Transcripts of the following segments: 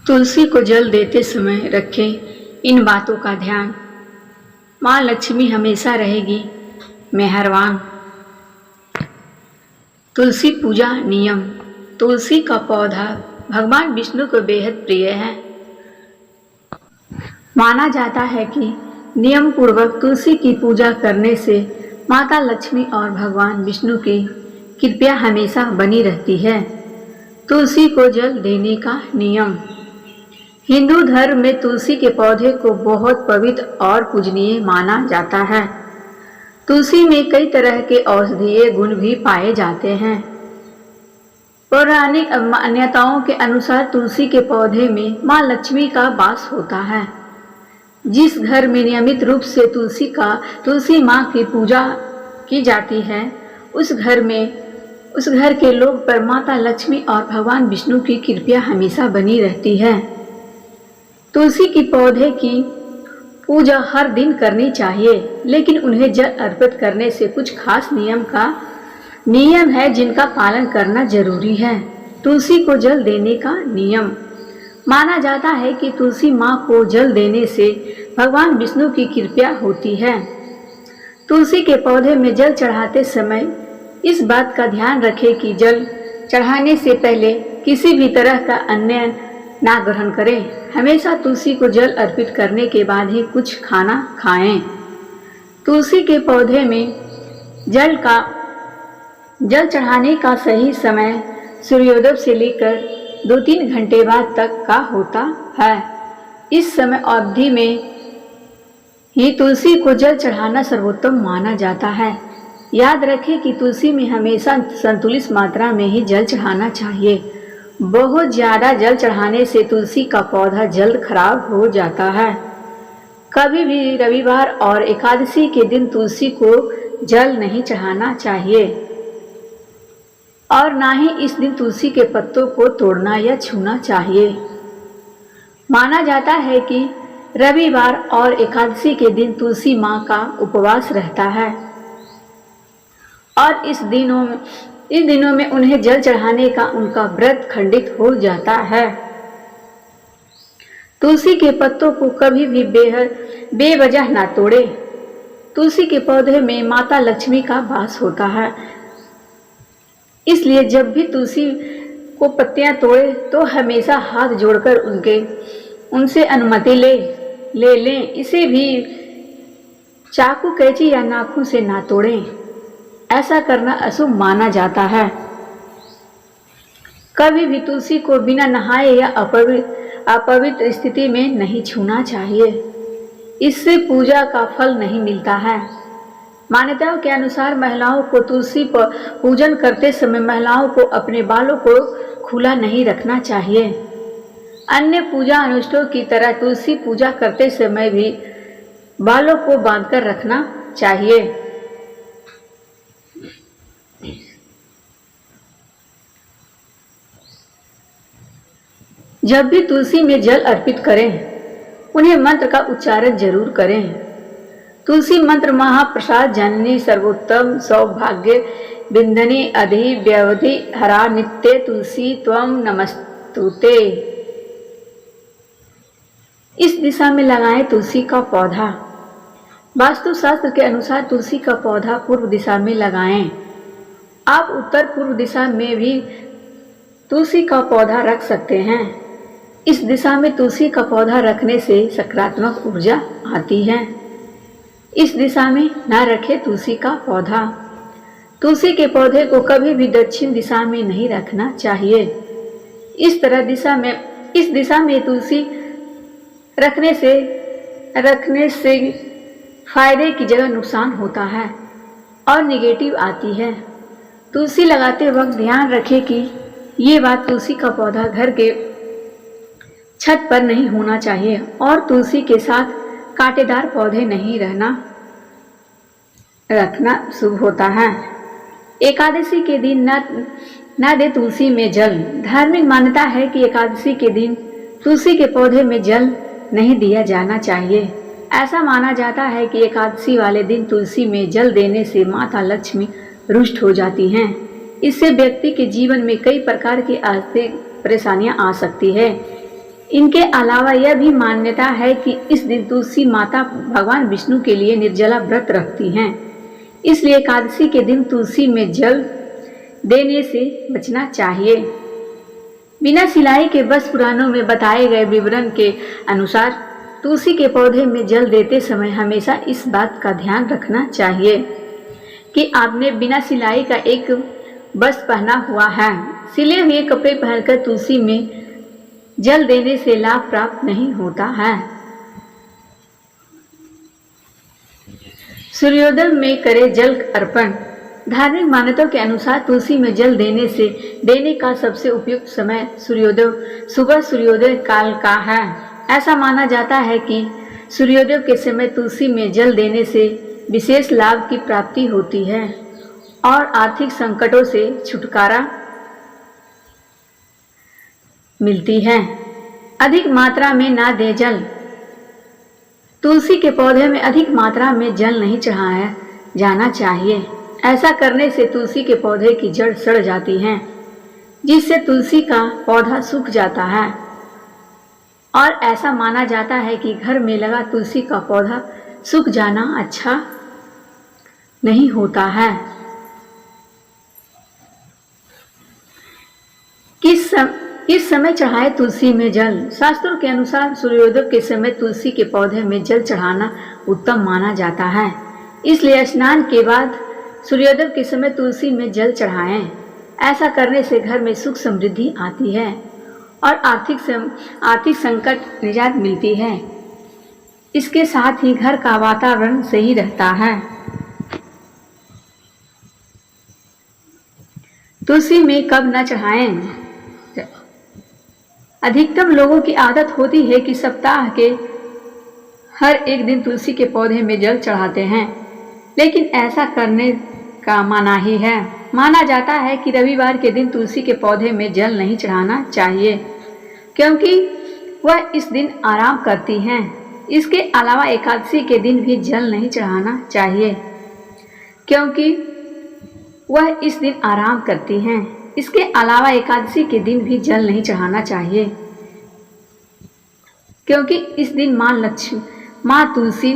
तुलसी को जल देते समय रखें इन बातों का ध्यान। माँ लक्ष्मी हमेशा रहेगी मेहरबान। तुलसी पूजा नियम। तुलसी का पौधा भगवान विष्णु को बेहद प्रिय है। माना जाता है कि नियम पूर्वक तुलसी की पूजा करने से माता लक्ष्मी और भगवान विष्णु की कृपा हमेशा बनी रहती है। तुलसी को जल देने का नियम। हिंदू धर्म में तुलसी के पौधे को बहुत पवित्र और पूजनीय माना जाता है। तुलसी में कई तरह के औषधीय गुण भी पाए जाते हैं। पौराणिक मान्यताओं के अनुसार तुलसी के पौधे में मां लक्ष्मी का वास होता है। जिस घर में नियमित रूप से तुलसी मां की पूजा की जाती है, उस घर के लोग पर माता लक्ष्मी और भगवान विष्णु की कृपा हमेशा बनी रहती है। तुलसी के पौधे की पूजा हर दिन करनी चाहिए, लेकिन उन्हें जल अर्पित करने से कुछ खास नियम है जिनका पालन करना जरूरी है। तुलसी को जल देने का नियम। माना जाता है कि तुलसी माँ को जल देने से भगवान विष्णु की कृपा होती है। तुलसी के पौधे में जल चढ़ाते समय इस बात का ध्यान रखें कि जल चढ़ाने से पहले किसी भी तरह का अन्न ना ग्रहण करें। हमेशा तुलसी को जल अर्पित करने के बाद ही कुछ खाना खाएं। तुलसी के पौधे में जल चढ़ाने का सही समय सूर्योदय से लेकर 2-3 घंटे बाद तक का होता है। इस समय अवधि में ही तुलसी को जल चढ़ाना सर्वोत्तम माना जाता है। याद रखें कि तुलसी में हमेशा संतुलित मात्रा में ही जल चढ़ाना चाहिए। बहुत ज़्यादा जल चढ़ाने से तुलसी का पौधा जल्द खराब हो जाता है। कभी भी रविवार और एकादशी के दिन तुलसी को जल नहीं चढ़ाना चाहिए और ना ही इस दिन तुलसी के पत्तों को तोड़ना या छूना चाहिए। माना जाता है कि रविवार और एकादशी के दिन तुलसी माँ का उपवास रहता है और इस दिनों में उन्हें जल चढ़ाने का उनका व्रत खंडित हो जाता है। तुलसी के पत्तों को कभी भी बेवजह ना तोड़े। तुलसी के पौधे में माता लक्ष्मी का वास होता है, इसलिए जब भी तुलसी को पत्तियां तोड़े तो हमेशा हाथ जोड़कर उनसे अनुमति ले लें। इसे भी चाकू, कैंची या नाखून से ना तोड़ें। ऐसा करना अशुभ माना जाता है। कभी भी तुलसी को बिना नहाए या अपवित्र स्थिति में नहीं छूना चाहिए। इससे पूजा का फल नहीं मिलता है। मान्यताओं के अनुसार महिलाओं को तुलसी पर पूजन करते समय महिलाओं को अपने बालों को खुला नहीं रखना चाहिए। अन्य पूजा अनुष्ठानों की तरह तुलसी पूजा करते समय भी बालों को बांधकर रखना चाहिए। जब भी तुलसी में जल अर्पित करें, उन्हें मंत्र का उच्चारण जरूर करें। तुलसी मंत्र महाप्रसाद जननी सर्वोत्तम सौभाग्य बिंदनी अधि व्यवधि हरा नित्य तुलसी त्वं नमस्तुते। इस दिशा में लगाएं तुलसी का पौधा। वास्तुशास्त्र के अनुसार तुलसी का पौधा पूर्व दिशा में लगाएं। आप उत्तर पूर्व दिशा में भी तुलसी का पौधा रख सकते हैं। इस दिशा में तुलसी का पौधा रखने से सकारात्मक ऊर्जा आती है। इस दिशा में न रखें तुलसी का पौधा। तुलसी के पौधे को कभी भी दक्षिण दिशा में नहीं रखना चाहिए। इस दिशा में तुलसी रखने से फायदे की जगह नुकसान होता है और नेगेटिव आती है। तुलसी लगाते वक्त ध्यान रखें कि ये बात तुलसी का पौधा घर के छत पर नहीं होना चाहिए और तुलसी के साथ कांटेदार पौधे नहीं रखना शुभ होता है। एकादशी के दिन न दे तुलसी में जल। धार्मिक मान्यता है कि एकादशी के दिन तुलसी के पौधे में जल नहीं दिया जाना चाहिए। ऐसा माना जाता है कि एकादशी वाले दिन तुलसी में जल देने से माता लक्ष्मी रुष्ट हो जाती हैं। इससे व्यक्ति के जीवन में कई प्रकार की आर्थिक परेशानियां आ सकती है। इनके अलावा यह भी मान्यता है कि इस दिन तुलसी माता भगवान विष्णु के लिए निर्जला व्रत रखती हैं। इसलिए एकादशी के दिन तुलसी में जल देने से बचना चाहिए। बिना सिलाई के बस पुराणों में बताए गए विवरण के अनुसार तुलसी के पौधे में जल देते समय हमेशा इस बात का ध्यान रखना चाहिए कि आपने बिना सिलाई का एक वस्त्र पहना हुआ है। सिले हुए कपड़े पहनकर तुलसी में जल देने से लाभ प्राप्त नहीं होता है। सूर्योदय में करे जल अर्पण। धार्मिक मान्यताओं के अनुसार तुलसी में जल देने का सबसे उपयुक्त समय सुबह सूर्योदय काल का है। ऐसा माना जाता है कि सूर्योदय के समय तुलसी में जल देने से विशेष लाभ की प्राप्ति होती है और आर्थिक संकटों से छुटकारा मिलती है। अधिक मात्रा में ना दे जल। तुलसी के पौधे में अधिक मात्रा में जल नहीं चढ़ाया जाना चाहिए। ऐसा करने से तुलसी के पौधे की जड़ सड़ जाती है, जिससे तुलसी का पौधा सूख जाता है और ऐसा माना जाता है कि घर में लगा तुलसी का पौधा सूख जाना अच्छा नहीं होता है। किस समय चढ़ाए तुलसी में जल। शास्त्रों के अनुसार सूर्योदय के समय तुलसी के पौधे में जल चढ़ाना उत्तम माना जाता है। इसलिए स्नान के बाद सूर्योदय के समय तुलसी में जल चढ़ाएं। ऐसा करने से घर में सुख समृद्धि आती है और आर्थिक संकट निजात मिलती है। इसके साथ ही घर का वातावरण सही रहता है। तुलसी में कब न चढ़ाएं। अधिकतम लोगों की आदत होती है कि सप्ताह के हर एक दिन तुलसी के पौधे में जल चढ़ाते हैं, लेकिन ऐसा करने का मनाही है। माना जाता है कि रविवार के दिन तुलसी के पौधे में जल नहीं चढ़ाना चाहिए, क्योंकि वह इस दिन आराम करती हैं। इसके अलावा एकादशी के दिन भी जल नहीं चढ़ाना चाहिए, क्योंकि वह इस दिन आराम करती हैं। इसके अलावा एकादशी के दिन भी जल नहीं चढ़ाना चाहिए, क्योंकि इस दिन माँ तुलसी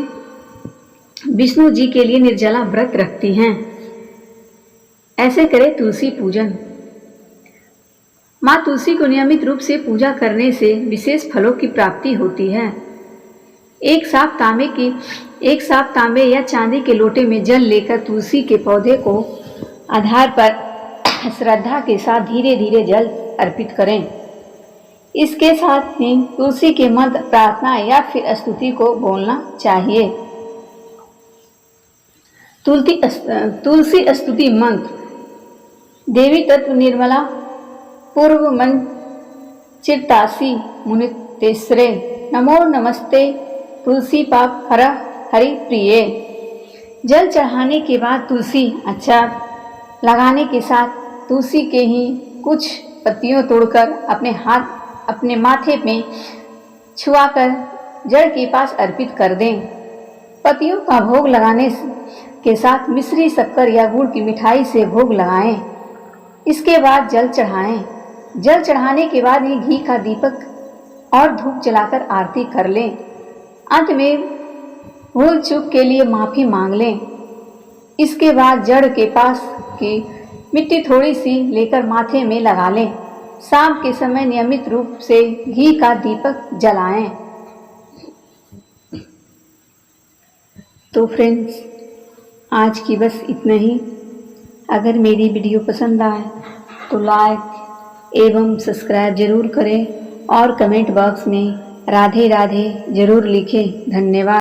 विष्णु जी के लिए निर्जला व्रत रखती हैं। ऐसे करें तुलसी पूजन। माँ तुलसी को नियमित रूप से पूजा करने से विशेष फलों की प्राप्ति होती है। एक साफ तांबे या चांदी के लोटे में जल लेकर तुलसी के पौधे को आधार पर श्रद्धा के साथ धीरे धीरे जल अर्पित करें। इसके साथ ही तुलसी के मंत्र, प्रार्थना या फिर स्तुति को बोलना चाहिए। तुलसी स्तुति मंत्र। देवी तत्व निर्मला पूर्व मन चित्तासी मुनितेश्वरे नमो नमस्ते तुलसी पाप हर हरि प्रिय। जल चढ़ाने के बाद तुलसी अक्षर लगाने के साथ तुलसी के ही कुछ पत्तियों तोड़कर अपने माथे में छुआकर जड़ के पास अर्पित कर दें। पत्तियों का भोग लगाने के साथ मिश्री, शक्कर या गुड़ की मिठाई से भोग लगाएं। इसके बाद जल चढ़ाएं। जल चढ़ाने के बाद ही घी का दीपक और धूप जलाकर आरती कर लें। अंत में भूल चूक के लिए माफ़ी मांग लें। इसके बाद जड़ के पास की मिट्टी थोड़ी सी लेकर माथे में लगा लें। शाम के समय नियमित रूप से घी का दीपक जलाएं। तो फ्रेंड्स, आज की बस इतना ही। अगर मेरी वीडियो पसंद आए तो लाइक एवं सब्सक्राइब जरूर करें और कमेंट बॉक्स में राधे राधे जरूर लिखें। धन्यवाद।